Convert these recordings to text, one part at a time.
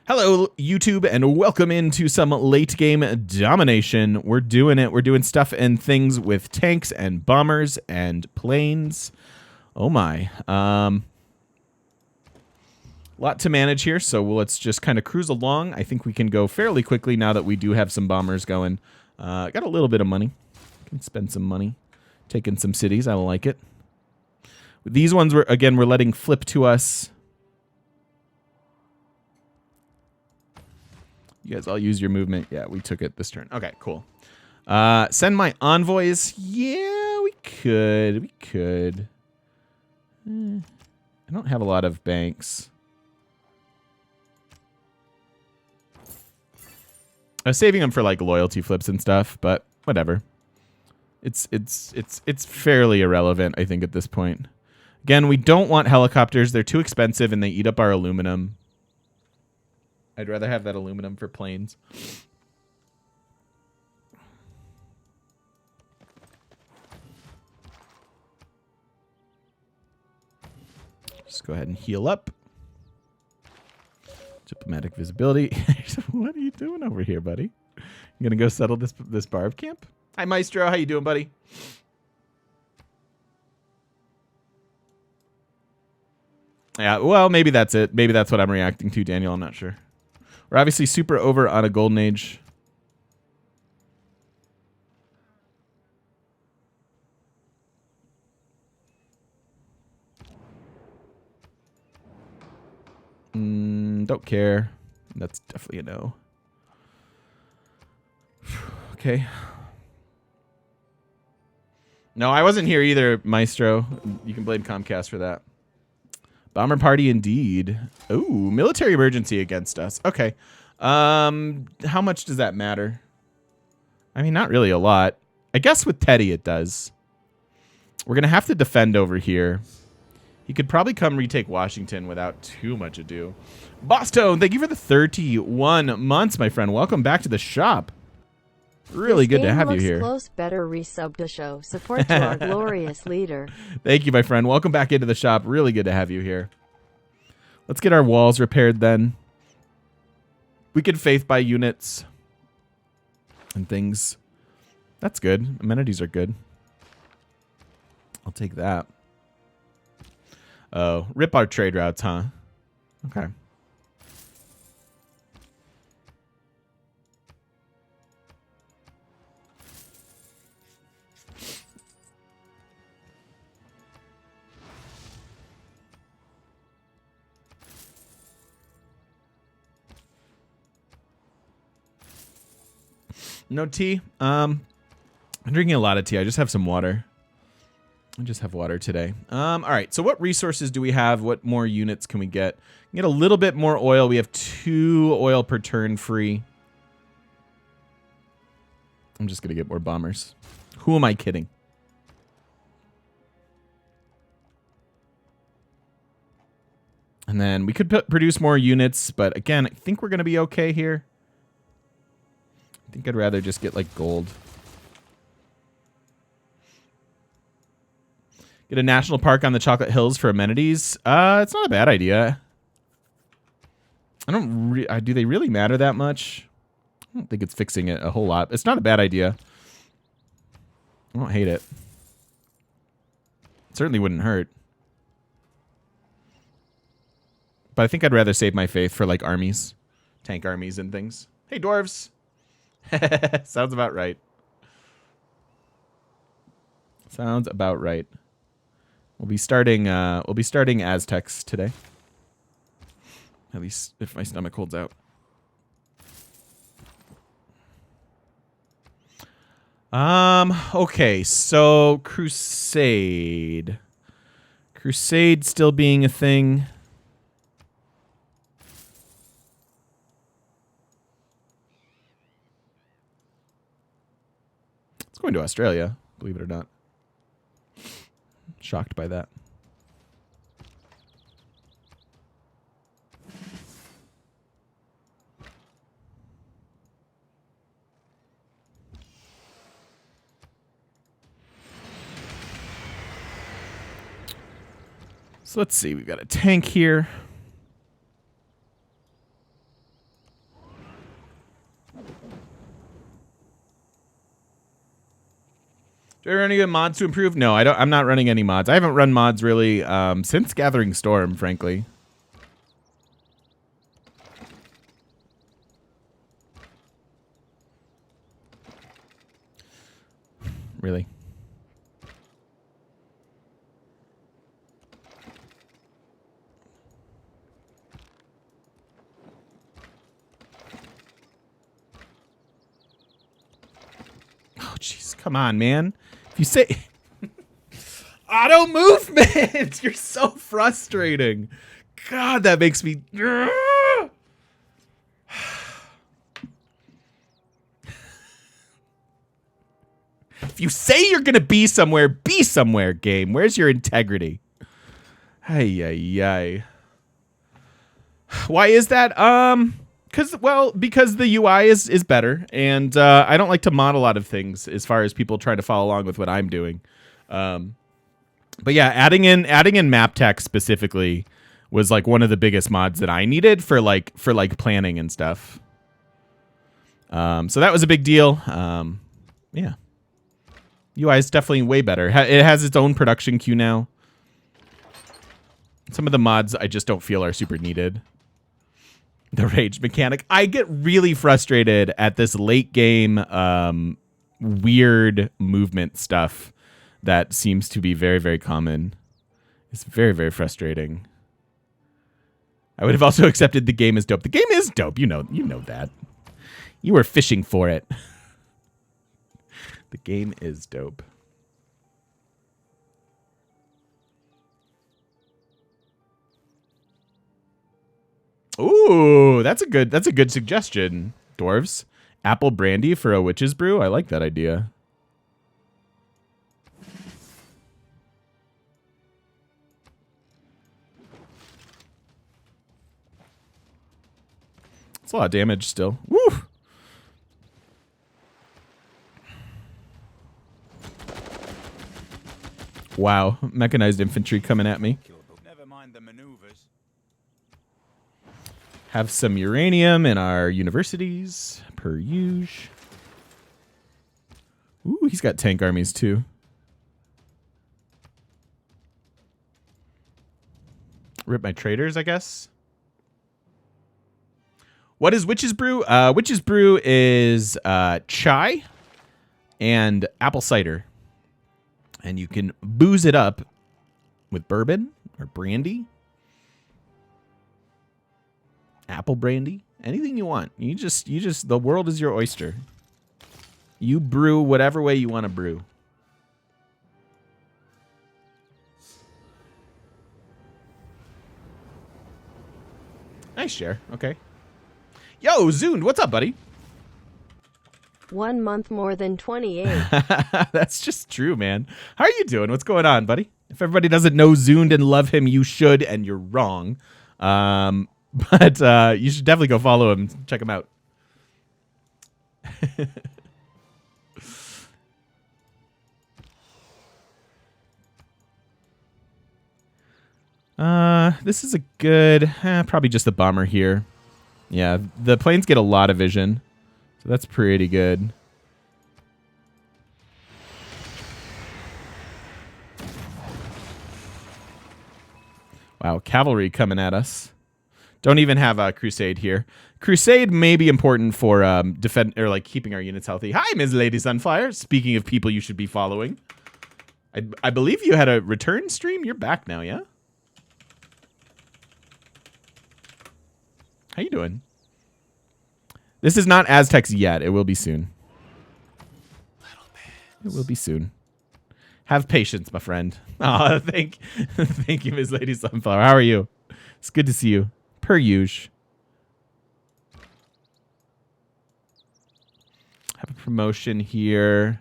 Hello, YouTube, and welcome into some late game domination. We're doing it. We're doing stuff and things with tanks and bombers and planes. Oh my. Lot to manage here, so let's just kind of cruise along. I think we can go fairly quickly now that we do have some bombers going. Got a little bit of money. Can spend some money. Taking some cities. I like it. These ones, we're letting flip to us. You guys all use your movement. Yeah, we took it this turn. Okay, cool. Send my envoys. Yeah, we could. I don't have a lot of banks. I was saving them for like loyalty flips and stuff, but whatever. It's fairly irrelevant, I think, at this point. Again, we don't want helicopters. They're too expensive and they eat up our aluminum. I'd rather have that aluminum for planes. Just go ahead and heal up. Diplomatic visibility. What are you doing over here, buddy? You gonna go settle this barb camp? Hi, Maestro. How you doing, buddy? Yeah, well, maybe that's it. Maybe that's what I'm reacting to, Daniel. I'm not sure. We're obviously super over on a golden age. Don't care. That's definitely a no. Okay. No, I wasn't here either, Maestro. You can blame Comcast for that. Bomber party indeed. Ooh, military emergency against us. Okay. How much does that matter? I mean, not really a lot. I guess with Teddy it does. We're going to have to defend over here. He could probably come retake Washington without too much ado. Boston, thank you for the 31 months, my friend. Welcome back to the shop. Really good to have you here. Close, better resub to show support to our glorious leader. Thank you, my friend. Welcome back into the shop. Really good to have you here. Let's get our walls repaired then. We could faith buy units and things. That's good. Amenities are good. I'll take that. Oh, rip our trade routes, huh? Okay. No tea. I'm drinking a lot of tea. I just have some water. I just have water today. All right. So what resources do we have? What more units can we get? Get a little bit more oil. We have 2 oil per turn free. I'm just going to get more bombers. Who am I kidding? And then we could produce more units, but again, I think we're going to be okay here. I think I'd rather just get like gold. Get a national park on the Chocolate Hills for amenities. It's not a bad idea. I don't. Do they really matter that much? I don't think it's fixing it a whole lot. It's not a bad idea. I don't hate it. It certainly wouldn't hurt. But I think I'd rather save my faith for like armies, tank armies and things. Hey, dwarves. Sounds about right. Sounds about right. We'll be starting Aztecs today. At least if my stomach holds out. Okay, so Crusade. Crusade still being a thing. It's going to Australia, believe it or not. Shocked by that. So let's see. We've got a tank here. Do you run any mods to improve? No, I don't. I'm not running any mods. I haven't run mods really since Gathering Storm, frankly. Really. Oh, jeez. Come on, man. If you say... Auto movement! You're so frustrating. God, that makes me... If you say you're going to be somewhere, game. Where's your integrity? Ay, ay, ay. Why is that? Because the UI is better, and I don't like to mod a lot of things as far as people trying to follow along with what I'm doing. But yeah, adding in map text specifically was like one of the biggest mods that I needed for planning and stuff. So that was a big deal. Yeah. UI is definitely way better. It has its own production queue now. Some of the mods I just don't feel are super needed. The rage mechanic. I get really frustrated at this late game weird movement stuff that seems to be very, very common. It's very, very frustrating. I would have also accepted the game is dope. The game is dope. You know that. You were fishing for it. The game is dope. Ooh, that's a good suggestion, dwarves. Apple brandy for a witch's brew. I like that idea. It's a lot of damage still. Woo! Wow, mechanized infantry coming at me. Never mind the maneuvers. Have some uranium in our universities, per usual. Ooh, he's got tank armies too. Rip my traders, I guess. What is Witch's Brew? Witch's Brew is chai and apple cider. And you can booze it up with bourbon or brandy. Apple brandy. Anything you want. You just the world is your oyster. You brew whatever way you want to brew. Nice share. Okay. Yo, Zund, what's up, buddy? 1 month more than 28. That's just true, man. How are you doing? What's going on, buddy? If everybody doesn't know Zund and love him, you should, and you're wrong. But you should definitely go follow him. Check him out. This is a good... probably just the bomber here. Yeah, the planes get a lot of vision. So that's pretty good. Wow, cavalry coming at us. Don't even have a crusade here. Crusade may be important for defend or like keeping our units healthy. Hi, Ms. Lady Sunfire. Speaking of people you should be following, I believe you had a return stream. You're back now, yeah? How you doing? This is not Aztecs yet. It will be soon. It will be soon. Have patience, my friend. Oh, thank you, Ms. Lady Sunflower. How are you? It's good to see you. Per usual. Have a promotion here.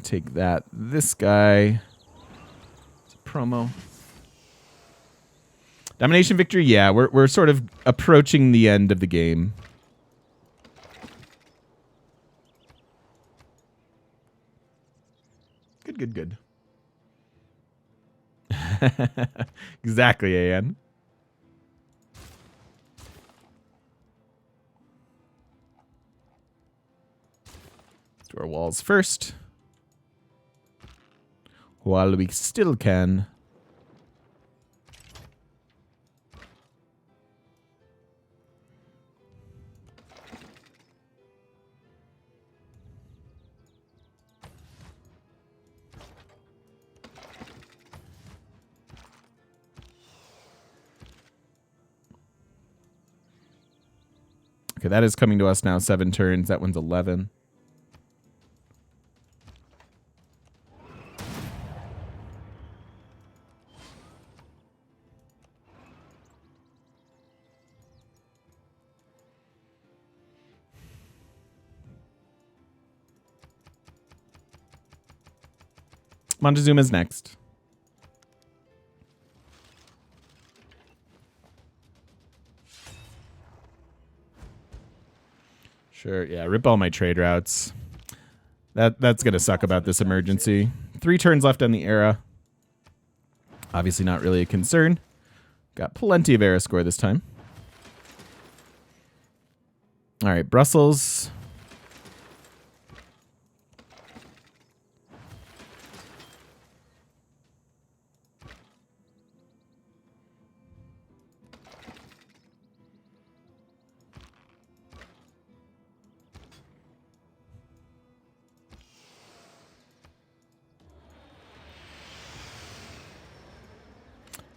Take that. This guy. It's a promo. Domination victory. Yeah, we're sort of approaching the end of the game. Good, good. Exactly, AN. Do our walls first. While we still can. Okay, that is coming to us now. 7 turns. That one's 11. Montezuma's next. Sure, yeah, rip all my trade routes. That's gonna suck about this emergency. 3 turns left on the era. Obviously not really a concern. Got plenty of era score this time. All right, Brussels.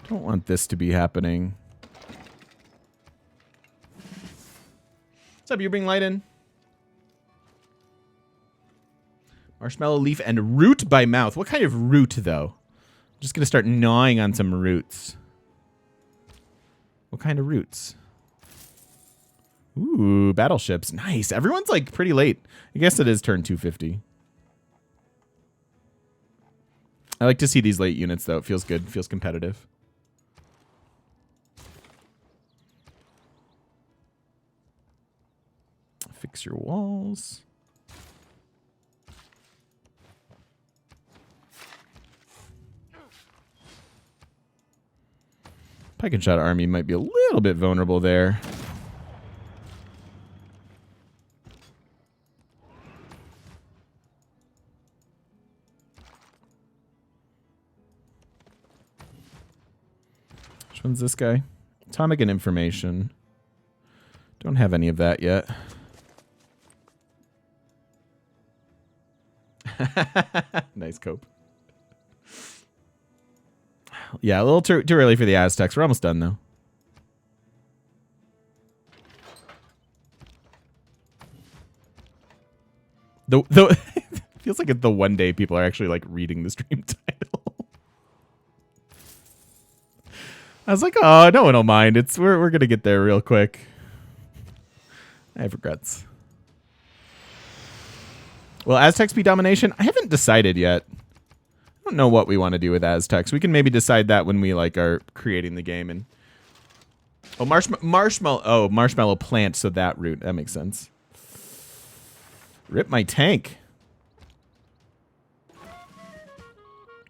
Don't want this to be happening. What's up, you bring light in? Marshmallow leaf and root by mouth. What kind of root, though? I'm just going to start gnawing on some roots. What kind of roots? Ooh, battleships. Nice. Everyone's like pretty late. I guess it is turn 250. I like to see these late units, though. It feels good. It feels competitive. Fix your walls. Pike and Shot army might be a little bit vulnerable there. Which one's this guy? Atomic and information. Don't have any of that yet. Nice cope. Yeah, a little too early for the Aztecs. We're almost done, though. The feels like it's the one day people are actually like reading the stream title. I was like, oh, no one will mind. We're gonna get there real quick. I have regrets. Will Aztecs be domination? I haven't decided yet. I don't know what we want to do with Aztecs. We can maybe decide that when we like are creating the game. And marshmallow plant. So that route, that makes sense. Rip my tank.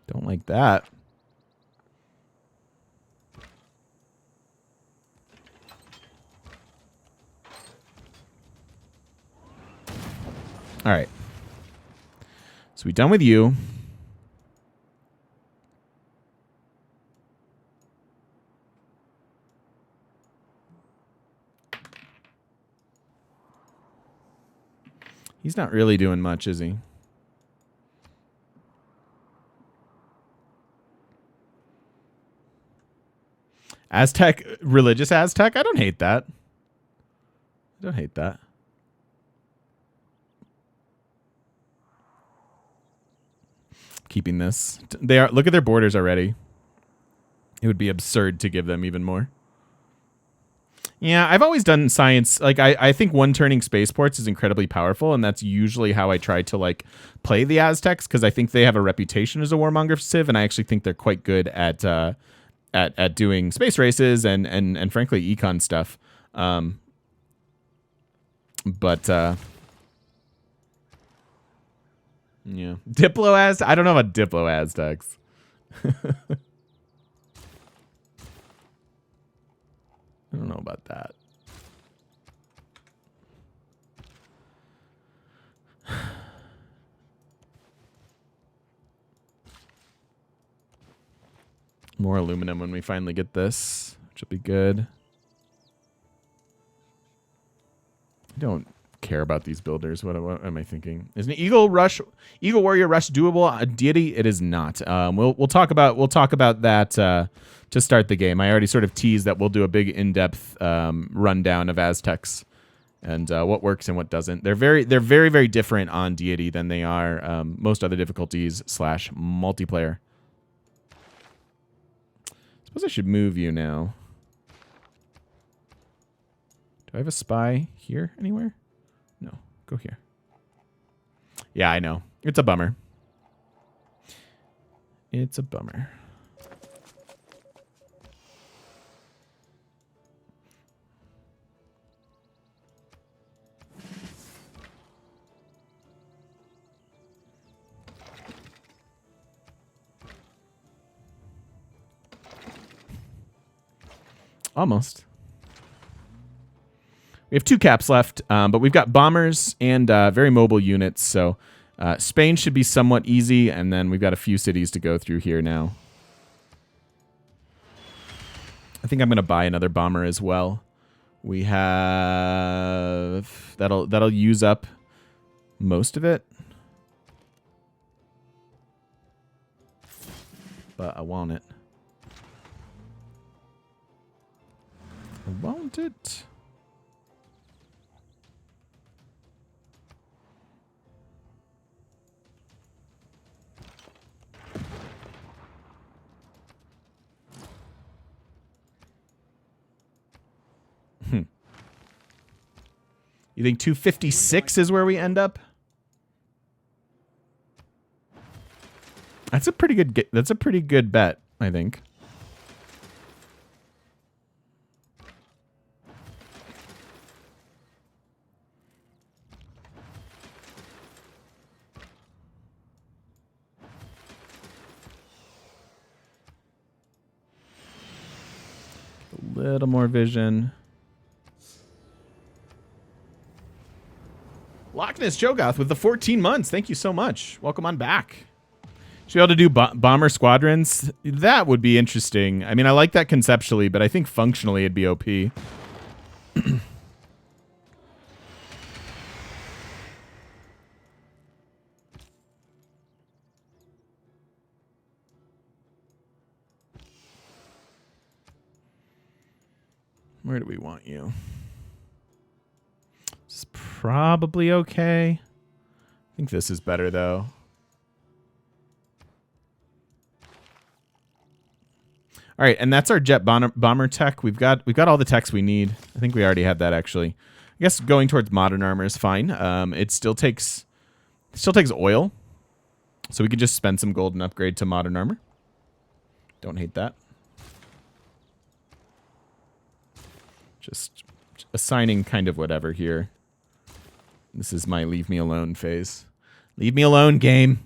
Don't like that. All right. So we done with you. He's not really doing much, is he? Aztec, religious Aztec? I don't hate that. I don't hate that. Keeping this. They are. Look at their borders already. It would be absurd to give them even more. Yeah, I've always done science. Like, I think one-turning spaceports is incredibly powerful, and that's usually how I try to, like, play the Aztecs, because I think they have a reputation as a warmonger civ, and I actually think they're quite good at doing space races and frankly, econ stuff. Yeah. Diplo Aztecs? I don't know about Diplo Aztecs. I don't know about that. More aluminum when we finally get this, which will be good. I don't care about these builders. What am I thinking? Is an Eagle Warrior Rush doable? Deity? It is not. We'll talk about that to start the game. I already sort of teased that we'll do a big in-depth rundown of Aztecs and what works and what doesn't. They're very different on Deity than they are most other difficulties / multiplayer. Suppose I should move you now. Do I have a spy here anywhere? No. Go here. Yeah, I know. It's a bummer. It's a bummer. Almost. We have 2 caps left, but we've got bombers and very mobile units, so Spain should be somewhat easy, and then we've got a few cities to go through here now. I think I'm going to buy another bomber as well. We have... That'll use up most of it. But I want it. I want it. You think 256 is where we end up? That's a pretty good. That's a pretty good bet, I think. A little more vision. Loch Ness Jogoth with the 14 months. Thank you so much. Welcome on back. Should be able to do bomber squadrons. That would be interesting. I mean, I like that conceptually, but I think functionally it'd be OP. Where do we want you? This is probably okay. I think this is better, though. All right, and that's our jet bomber tech. We've got all the techs we need. I think we already had that, actually. I guess going towards modern armor is fine. It still takes oil, so we could just spend some gold and upgrade to modern armor. Don't hate that. Just assigning kind of whatever here. This is my leave me alone phase. Leave me alone, game.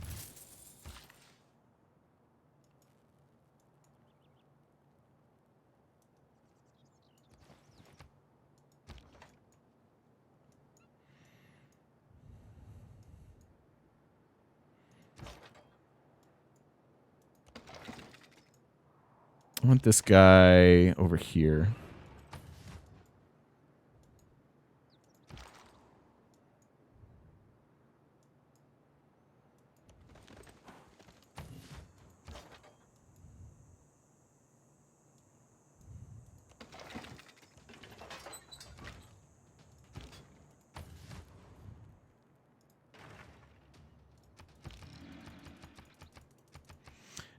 I want this guy over here.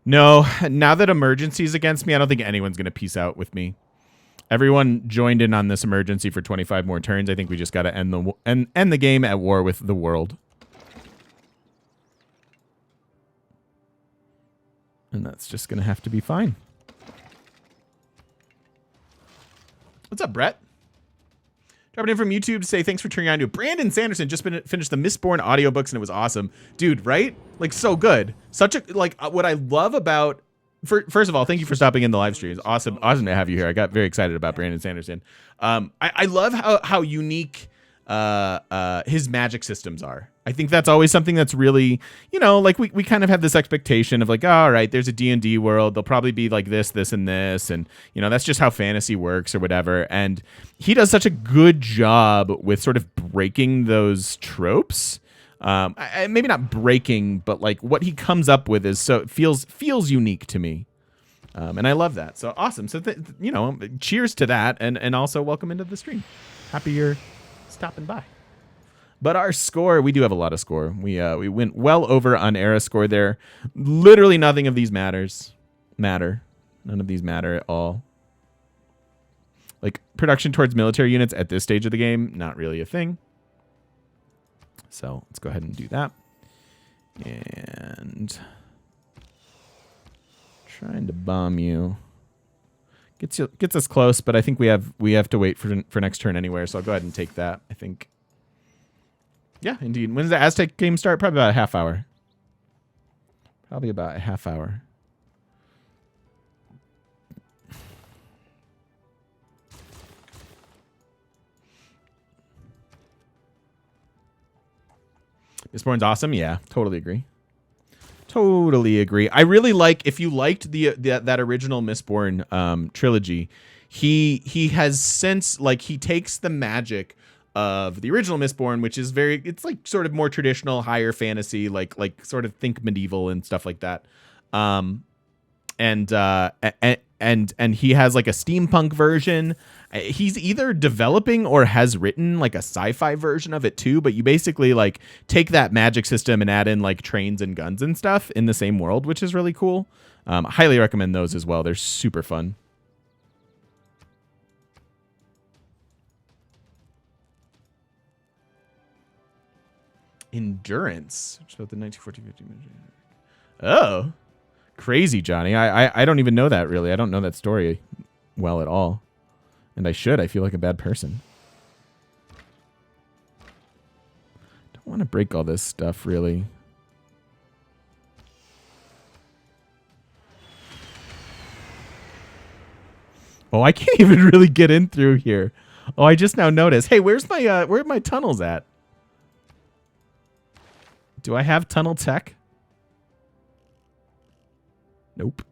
No, now that emergency's against me, I don't think anyone's going to peace out with me. Everyone joined in on this emergency for 25 more turns. I think we just got to end the game at war with the world. And that's just going to have to be fine. What's up, Brett? Dropping in from YouTube to say thanks for turning on to Brandon Sanderson. Just finished the Mistborn audiobooks and it was awesome. Dude, right? Like, so good. Such a, like, what I love about, first of all, thank you for stopping in the live stream. It's awesome to have you here. I got very excited about Brandon Sanderson. I love how unique his magic systems are. I think that's always something that's really, you know, like we kind of have this expectation of like, oh, all right, there's a D&D world. They'll probably be like this, and this. And, you know, that's just how fantasy works or whatever. And he does such a good job with sort of breaking those tropes. Maybe not breaking, but like what he comes up with is so feels unique to me. And I love that. So awesome. So, you know, cheers to that. And also welcome into the stream. Happy you're stopping by. But our score, we do have a lot of score. We went well over on era score there. Literally nothing of these matter. None of these matter at all. Like production towards military units at this stage of the game, not really a thing. So let's go ahead and do that. And trying to bomb you. Gets us close, but I think we have to wait for next turn anywhere. So I'll go ahead and take that, I think. Yeah, indeed. When does the Aztec game start? Probably about a half hour. Mistborn's awesome. Yeah, totally agree. I really like, if you liked that original Mistborn trilogy, he has since, like, he takes the magic of the original Mistborn, which is it's like sort of more traditional, higher fantasy, like sort of think medieval and stuff like that. And he has like a steampunk version. He's either developing or has written like a sci-fi version of it too, but you basically like take that magic system and add in like trains and guns and stuff in the same world, which is really cool. Highly recommend those as well. They're super fun. Endurance. Which is about the 1914. Oh, crazy, Johnny. I don't even know that, really. I don't know that story well at all. And I should. I feel like a bad person. Don't want to break all this stuff, really. Oh, I can't even really get in through here. Oh, I just now noticed. Hey, where are my tunnels at? Do I have tunnel tech? Nope.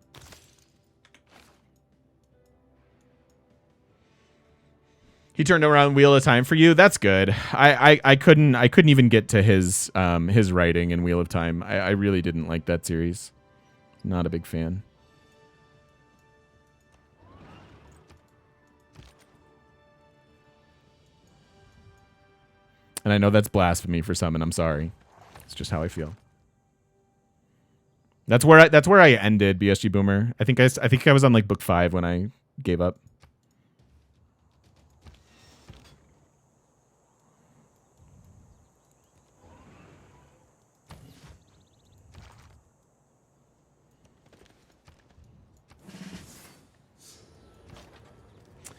He turned around Wheel of Time for you. That's good. I couldn't even get to his writing in Wheel of Time. I really didn't like that series. Not a big fan. And I know that's blasphemy for some, and I'm sorry. It's just how I feel. That's where I ended BSG Boomer. I think I was on like book 5 when I gave up.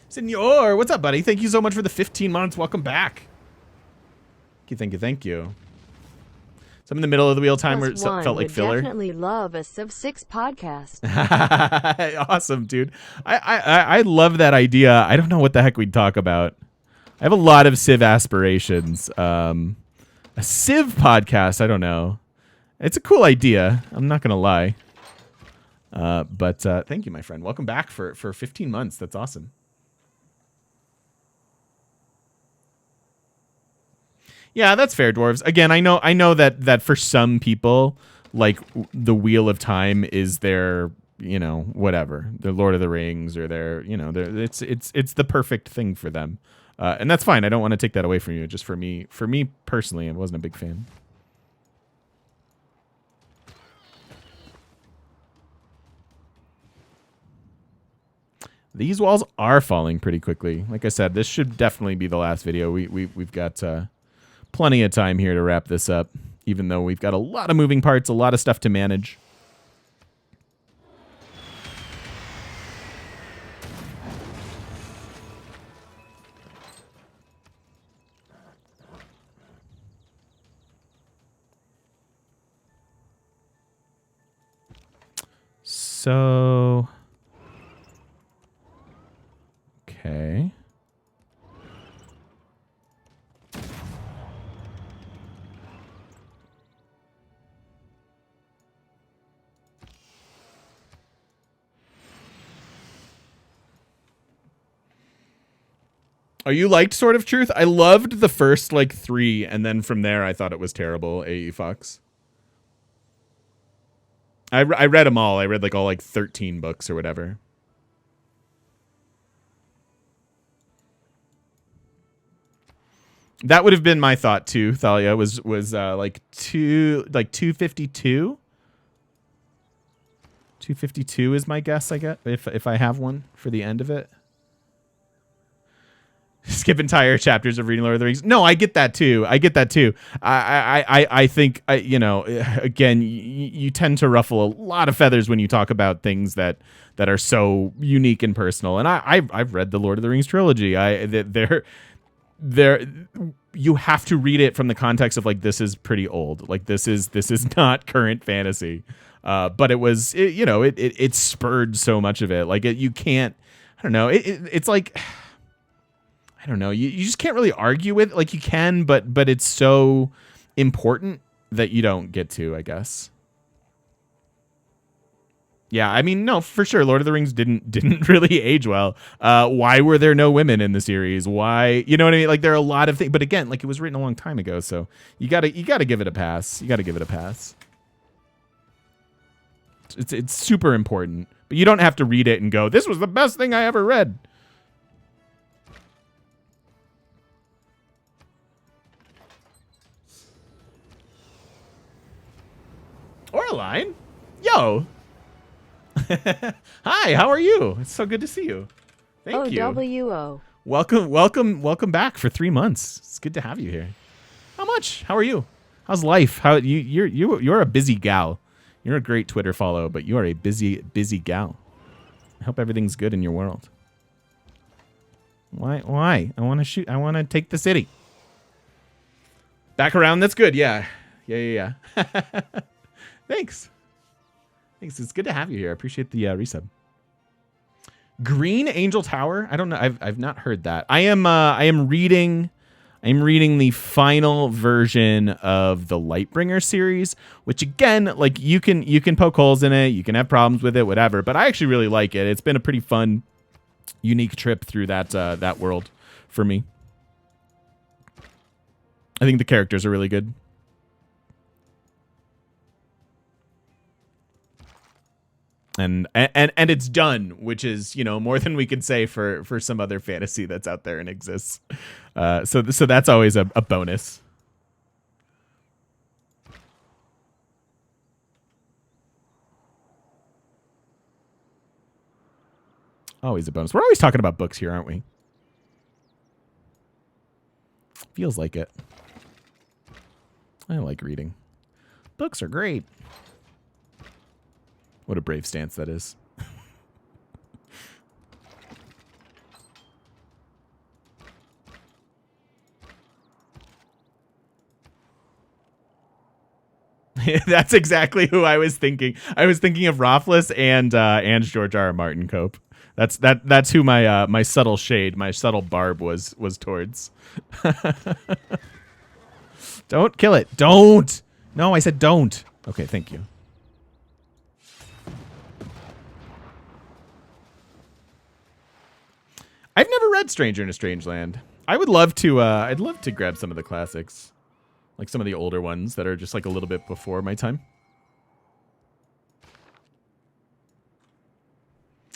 Senor, what's up, buddy? Thank you so much for the 15 months. Welcome back. Thank you. So I'm in the middle of the Wheel of Time where it felt like filler. Definitely love a Civ 6 podcast. Awesome, dude. I love that idea. I don't know what the heck we'd talk about. I have a lot of Civ aspirations. A Civ podcast, I don't know. It's a cool idea. I'm not going to lie. But thank you, my friend. Welcome back for 15 months. That's awesome. Yeah, that's fair, dwarves. Again, I know that for some people, like the Wheel of Time is their, you know, whatever, their Lord of the Rings or their, you know, it's the perfect thing for them, and that's fine. I don't want to take that away from you. Just for me personally, I wasn't a big fan. These walls are falling pretty quickly. Like I said, this should definitely be the last video. We've got plenty of time here to wrap this up, even though we've got a lot of moving parts, a lot of stuff to manage. So okay. Oh, you liked Sword of Truth? I loved the first like 3, and then from there I thought it was terrible. AE Fox. I read them all. I read like all like 13 books or whatever. That would have been my thought too. Thalia was like 252. 252 is my guess. I get if I have one for the end of it. Skip entire chapters of reading Lord of the Rings. No, I get that too. I think, you know, again, you tend to ruffle a lot of feathers when you talk about things that are so unique and personal. And I've read the Lord of the Rings trilogy. You have to read it from the context of like, this is pretty old. Like this is not current fantasy. But it spurred so much of it. Like you can't, I don't know. It's like, I don't know. You just can't really argue with it. Like you can, but it's so important that you don't get to, I guess. Yeah, I mean, no, for sure. Lord of the Rings didn't really age well. Why were there no women in the series? Why, you know what I mean? Like there are a lot of things, but again, like it was written a long time ago, so you gotta give it a pass. You gotta give it a pass. It's super important, but you don't have to read it and go, "This was the best thing I ever read." Oraline? Yo. Hi, how are you? It's so good to see you. Thank you. OWO. Welcome back for 3 months. It's good to have you here. How much? How are you? How's life? How you're a busy gal. You're a great Twitter follow, but you are a busy gal. I hope everything's good in your world. Why? I want to shoot. I want to take the city. Back around. That's good. Yeah. Thanks. It's good to have you here. I appreciate the resub. Green Angel Tower. I don't know. I've not heard that. I am reading the final version of the Lightbringer series, which again, like you can poke holes in it, you can have problems with it, whatever. But I actually really like it. It's been a pretty fun, unique trip through that world for me. I think the characters are really good. And it's done, which is, you know, more than we could say for some other fantasy that's out there and exists. So that's always a bonus. Always a bonus. We're always talking about books here, aren't we? Feels like it. I like reading. Books are great. What a brave stance that is. That's exactly who I was thinking. I was thinking of Rothfuss and George R. R. Martin Cope. That's who my subtle shade, my subtle barb was towards. Don't kill it. Don't. No, I said don't. Okay, thank you. I've never read Stranger in a Strange Land. I would love to. I'd love to grab some of the classics, like some of the older ones that are just like a little bit before my time.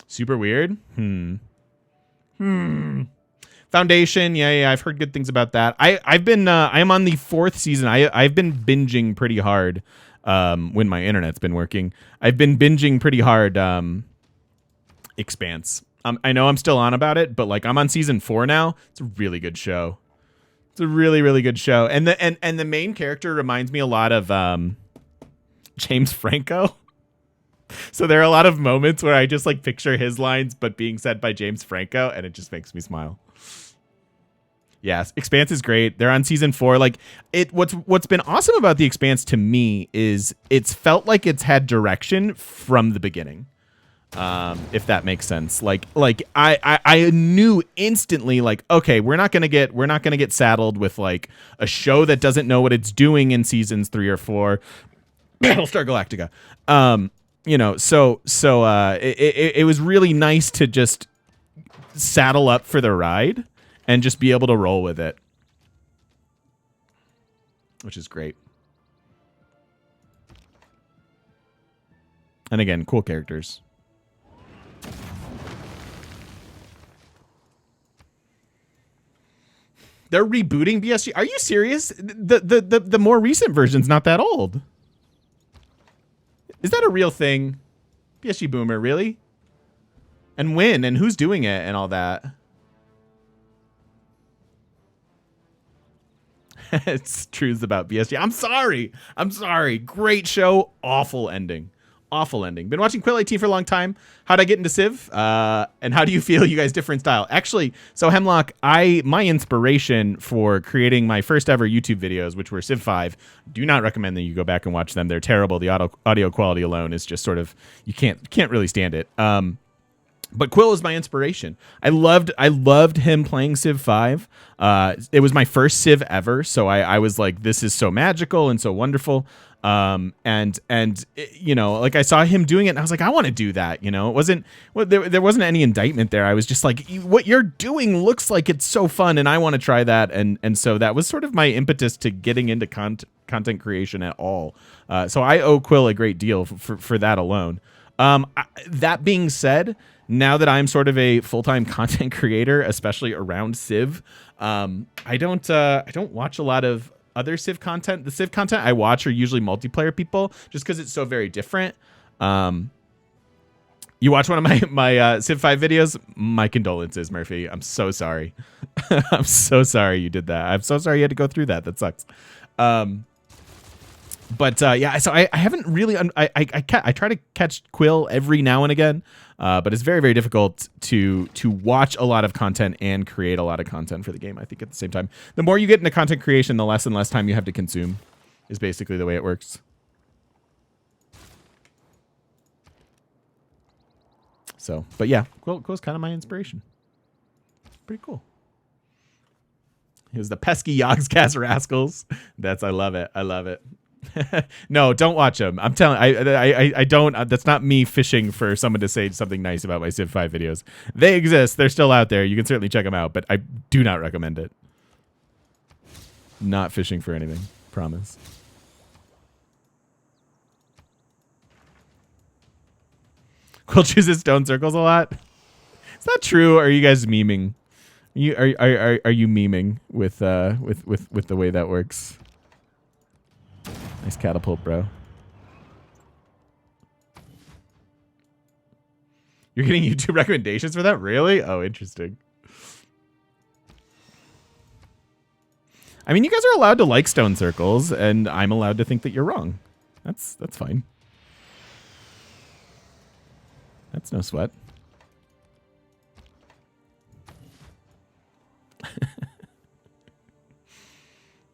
Super weird. Foundation. Yeah. I've heard good things about that. I've been. I'm on the 4th season. I've been binging pretty hard. When my internet's been working, I've been binging pretty hard. Expanse. I know I'm still on about it, but like I'm on season 4 now. It's a really good show. It's a really, really good show. And the main character reminds me a lot of James Franco. So there are a lot of moments where I just like picture his lines, but being said by James Franco, and it just makes me smile. Yes, Expanse is great. They're on season 4. Like what's been awesome about the Expanse to me is it's felt like it's had direction from the beginning. if that makes sense. Like I knew instantly, like, okay, we're not gonna get saddled with like a show that doesn't know what it's doing in seasons 3 or 4. Battlestar Galactica. You know, so it was really nice to just saddle up for the ride and just be able to roll with it, which is great. And again, cool characters. They're rebooting BSG. Are you serious? The more recent version's not that old. Is that a real thing? BSG Boomer, really? And when? And who's doing it and all that? It's truths about BSG. I'm sorry. I'm sorry. Great show. Awful ending. Awful ending. Been watching Quill 18 for a long time. How'd I get into Civ? And how do you feel you guys differ in style? Actually, so Hemlock, my inspiration for creating my first ever YouTube videos, which were Civ 5, do not recommend that you go back and watch them. They're terrible. The audio quality alone is just sort of, you can't really stand it. But Quill is my inspiration. I loved him playing Civ 5. It was my first Civ ever, so I was like, this is so magical and so wonderful. And you know, like I saw him doing it and I was like, I want to do that. You know, it wasn't, well, there wasn't any indictment there. I was just like, what you're doing looks like it's so fun and I want to try that. And so that was sort of my impetus to getting into content creation at all. So I owe Quill a great deal for that alone. That being said, now that I'm sort of a full-time content creator, especially around Civ, I don't watch a lot of other Civ content. The Civ content I watch are usually multiplayer people, just because it's so very different. You watch one of my Civ 5 videos? My condolences, Murphy. I'm so sorry. I'm so sorry you did that. I'm so sorry you had to go through that. That sucks. But yeah, so I haven't really. I try to catch Quill every now and again, but it's very, very difficult to watch a lot of content and create a lot of content for the game. I think at the same time, the more you get into content creation, the less and less time you have to consume. Is basically the way it works. So, but yeah, Quill's kind of my inspiration. Pretty cool. He was the pesky Yogscast rascals. I love it. I love it. No, don't watch them. I'm telling. I don't. That's not me fishing for someone to say something nice about my Civ 5 videos. They exist. They're still out there. You can certainly check them out, but I do not recommend it. Not fishing for anything. Promise. Quill chooses stone circles a lot. Is that true? Or are you guys memeing? Are you memeing with the way that works? Nice catapult, bro. You're getting YouTube recommendations for that? Really? Oh, interesting. I mean, you guys are allowed to like stone circles, and I'm allowed to think that you're wrong. That's fine. That's no sweat.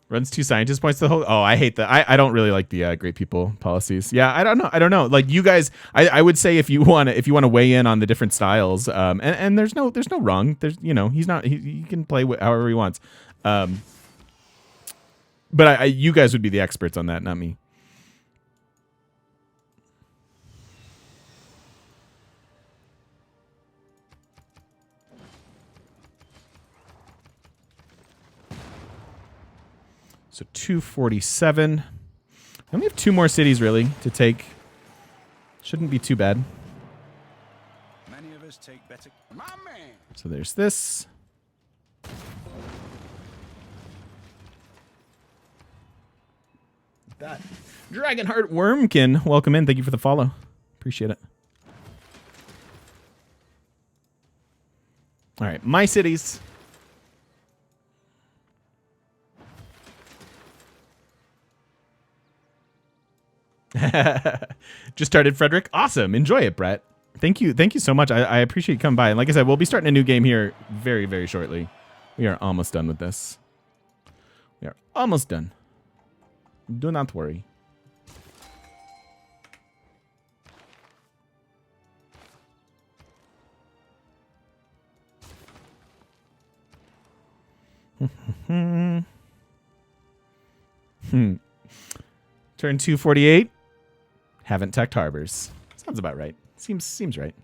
Runs 2 scientist points to the whole. Oh, I hate that. I don't really like the great people policies. Yeah, I don't know. Like you guys, I would say if you want to weigh in on the different styles, and there's no wrong. There's he can play however he wants. But you guys would be the experts on that, not me. So 247. We only have 2 more cities really to take. Shouldn't be too bad. Many of us take better. My man. So there's this. That Dragonheart Wormkin, welcome in. Thank you for the follow. Appreciate it. All right, my cities. Just started, Frederick. Awesome. Enjoy it, Brett. Thank you so much. I appreciate you coming by. And like I said, we'll be starting a new game here very, very shortly. We are almost done with this. We are almost done. Do not worry. Turn 248. Haven't teched harbors. Sounds about right. Seems right.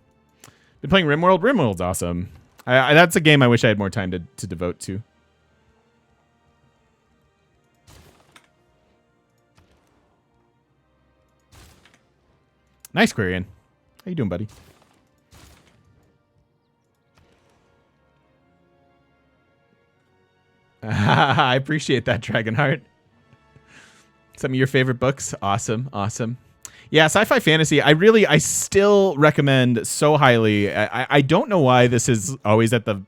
Been playing RimWorld. RimWorld's awesome. That's a game I wish I had more time to devote to. Nice, Quarian. How you doing, buddy? I appreciate that, Dragonheart. Some of your favorite books. Awesome. Awesome. Yeah, sci-fi fantasy. I still recommend so highly. I don't know why this is always at the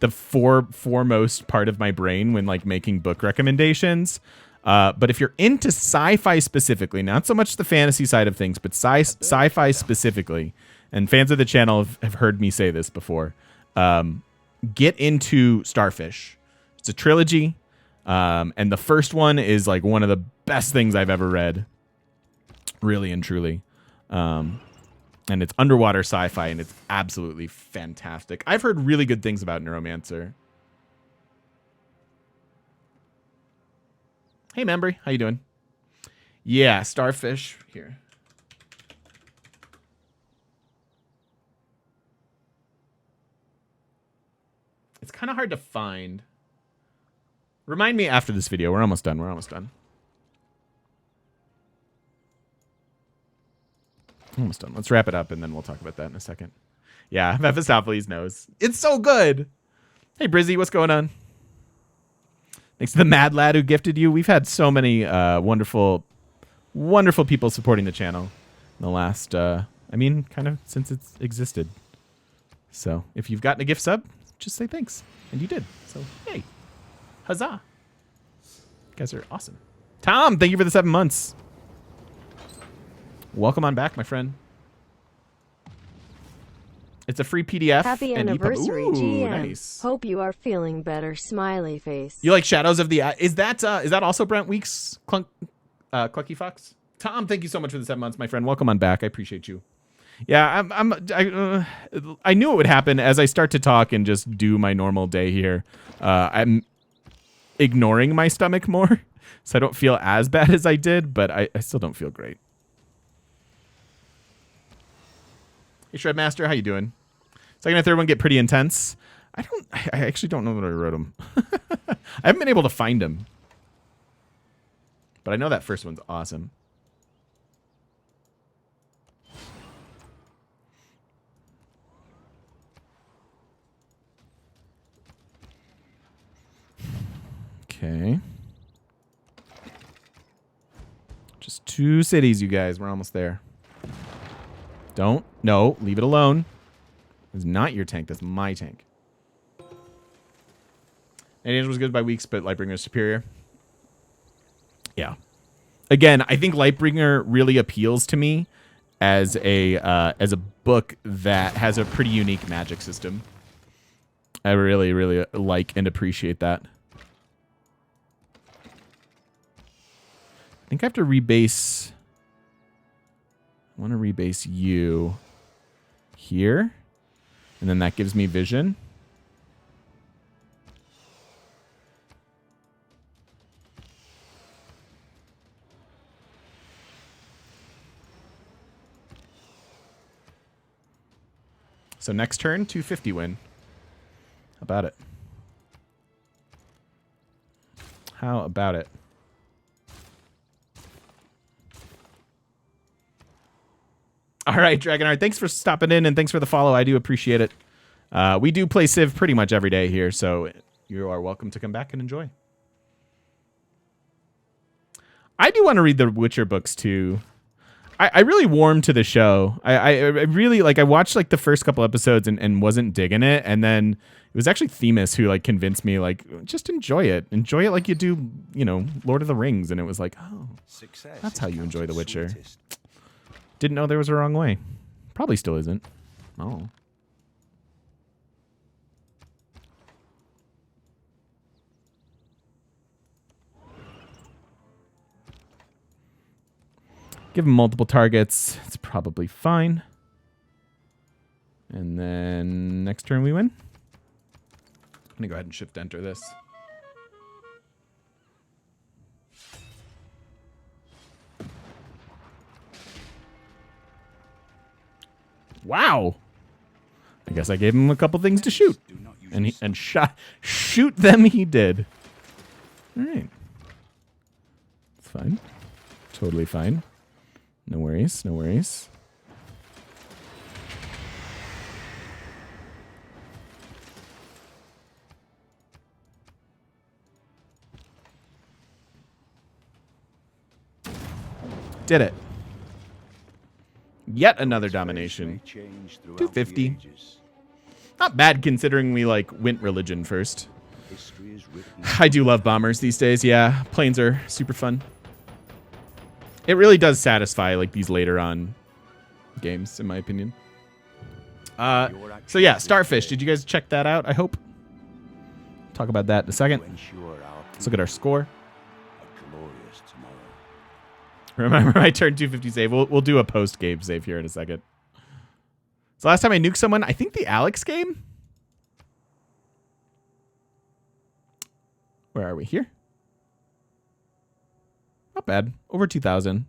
foremost part of my brain when like making book recommendations. But if you're into sci-fi specifically, not so much the fantasy side of things, but sci-fi specifically, and fans of the channel have heard me say this before, get into Starfish. It's a trilogy, and the first one is like one of the best things I've ever read, really and truly. And it's underwater sci-fi, and it's absolutely fantastic. I've heard really good things about Neuromancer. Hey, Membry, how you doing? Yeah, Starfish here. It's kind of hard to find. Remind me after this video. We're almost done. We're almost done. Almost done. Let's wrap it up, and then we'll talk about that in a second. Yeah, Mephistopheles knows. It's so good. Hey, Brizzy, what's going on? Thanks to the mad lad who gifted you. We've had so many wonderful people supporting the channel in the last, kind of since it's existed. So if you've gotten a gift sub, just say thanks. And you did. So, hey. Huzzah. You guys are awesome. Tom, thank you for the 7 months. Welcome on back, my friend. It's a free PDF. Happy and anniversary, Ooh, GM. nice. Hope you are feeling better. Smiley face. You like Shadows of the... Is that also Brent Weeks? Clucky Fox? Tom, thank you so much for the 7 months, my friend. Welcome on back. I appreciate you. Yeah, I knew it would happen as I start to talk and just do my normal day here. I'm ignoring my stomach more, so I don't feel as bad as I did, but I still don't feel great. Hey, Shredmaster, how you doing? Second and third one get pretty intense. I actually don't know that I wrote them. I haven't been able to find them. But I know that first one's awesome. Okay. Just 2 cities, you guys. We're almost there. No, leave it alone. It's not your tank. That's my tank. And Angel was good by weeks, but Lightbringer is superior. Yeah. Again, I think Lightbringer really appeals to me as a book that has a pretty unique magic system. I really, really like and appreciate that. I think I have to rebase... I want to rebase you here. And then that gives me vision. So next turn, 250 win. How about it? How about it? All right, Dragonheart, thanks for stopping in and thanks for the follow. I do appreciate it. We do play Civ pretty much every day here, so you are welcome to come back and enjoy. I do want to read the Witcher books too. I really warmed to the show. I really I watched like the first couple episodes and wasn't digging it, and then it was actually Themis who like convinced me like just enjoy it like you do, Lord of the Rings, and it was like, oh, that's how you enjoy The Witcher. Didn't know there was a wrong way. Probably still isn't. Oh. Give him multiple targets. It's probably fine. And then next turn we win. going to go ahead and shift enter this. Wow. I guess I gave him a couple things to shoot. And shoot them he did. All right. It's fine. Totally fine. No worries, no worries. Did it. Yet another domination. 250. Not bad considering we like went religion first. I do love bombers these days. Yeah, planes are super fun. It really does satisfy like these later on games, in my opinion. So yeah, Starfish. Did you guys check that out? I hope. Talk about that in a second. Let's look at our score. Remember my turn 250 save. We'll do a post-game save here in a second. So last time I nuked someone, I think the Alex game? Where are we? Here? Not bad. Over 2,000.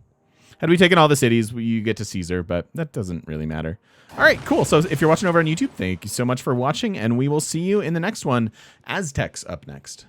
Had we taken all the cities, you get to Caesar, but that doesn't really matter. All right, cool. So if you're watching over on YouTube, thank you so much for watching, and we will see you in the next one. Aztecs up next.